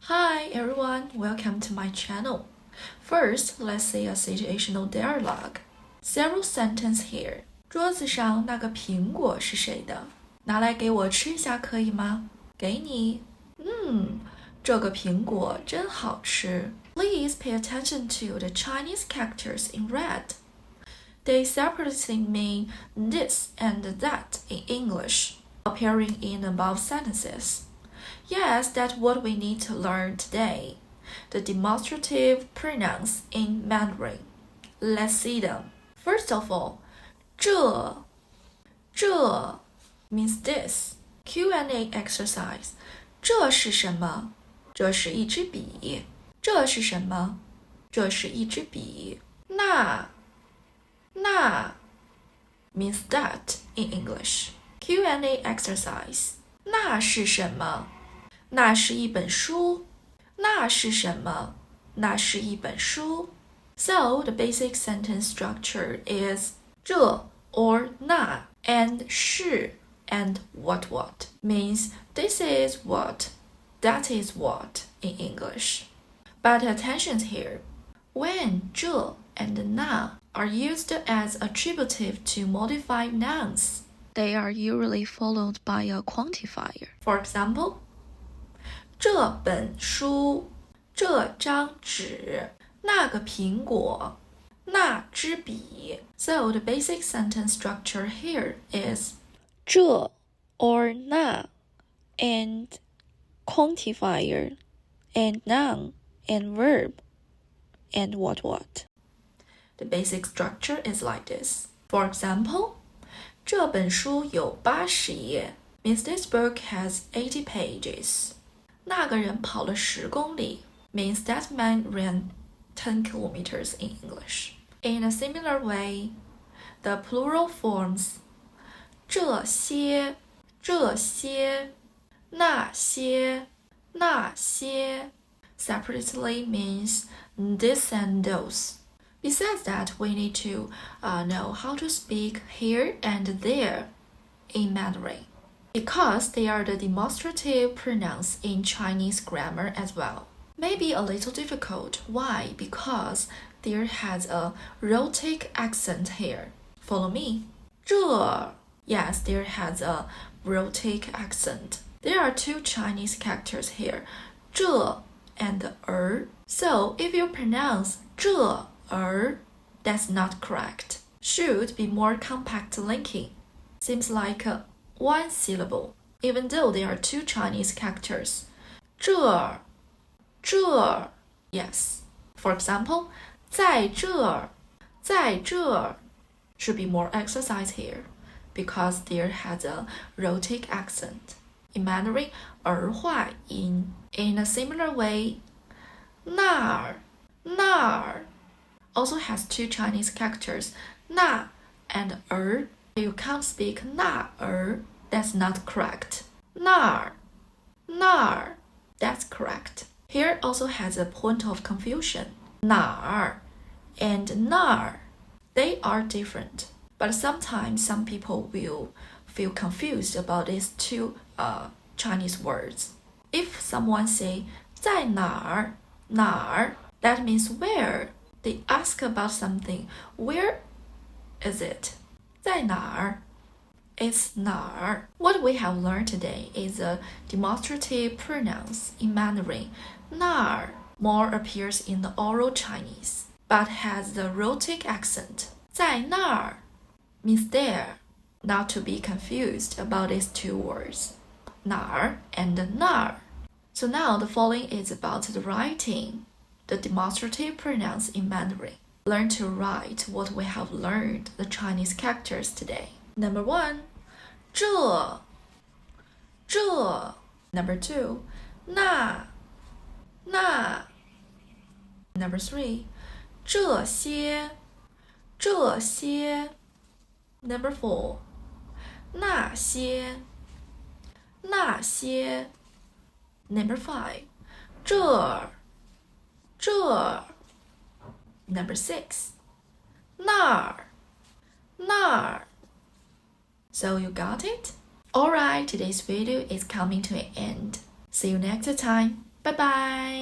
Hi everyone, welcome to my channel. First, let's see a situational dialogue. Several sentences here. 桌子上那个苹果是谁的？拿来给我吃一下可以吗？给你。这个苹果真好吃。Please pay attention to the Chinese characters in red. They separately mean this and that in English, appearing in above sentences. Yes, that's what we need to learn today. The demonstrative pronouns in Mandarin. Let's see them. First of all, 这 means this. Q&A exercise. 这是什么？这是一支笔。这是什么？这是一支笔。那 means that in English. Q&A exercise. 那是什么？那是一本书。那是什么？那是一本书。So the basic sentence structure is 这 or 那 and 是 and what means this is what, that is what in English. But attention here. When 这 and 那 are used as attributive to modified nouns, they are usually followed by a quantifier. For example, 这本书，这张纸，那个苹果，那支笔。So the basic sentence structure here is 这 or 那 and quantifier and noun and verb and what. The basic structure is like this. For example, 这本书有80页 means this book has 80 pages. 那个人跑了10公里 means that man ran 10 kilometers in English. In a similar way, the plural forms 这些那些 separately means this and those. Besides that, we need to know how to speak here and there in Mandarin, because they are the demonstrative pronouns in Chinese grammar as well. Maybe a little difficult. Why? Because there has a Rhotic accent here. Follow me. 这 Yes, there has a Rhotic accent. There are two Chinese characters here, 这 and So if you pronounce 这 that's not correct. Should be more compact linking. Seems like one syllable, even though there are two Chinese characters. 这 Yes. For example, 在这 should be more exercise here, because there has a Rhotic accent. In Mandarin, 化音. In a similar way, 那儿 also has two Chinese characters, 那 and You can't speak 那儿, that's not correct. 那儿, that's correct. Here also has a point of confusion. 哪儿 and 那儿, they are different. But sometimes some people will feel confused about these two Chinese words. If someone say 在哪儿, that means where. They ask about something. Where is it? 在哪儿? It's 哪儿. What we have learned today is the demonstrative pronouns in Mandarin. 那儿 more appears in the oral Chinese, but has the Rhotic accent. 在那儿 means there. Not to be confused about these two words, 哪儿 and 那儿. So now the following is about the writing, the demonstrative pronouns in Mandarin. Learn to write what we have learned, the Chinese characters today. Number 1, 这 Number 2, 那 Number 3, 这些 Number 4, 那些 Number 5, 这 Number 6, 那儿 So you got it? Alright, today's video is coming to an end. See you next time. 拜拜。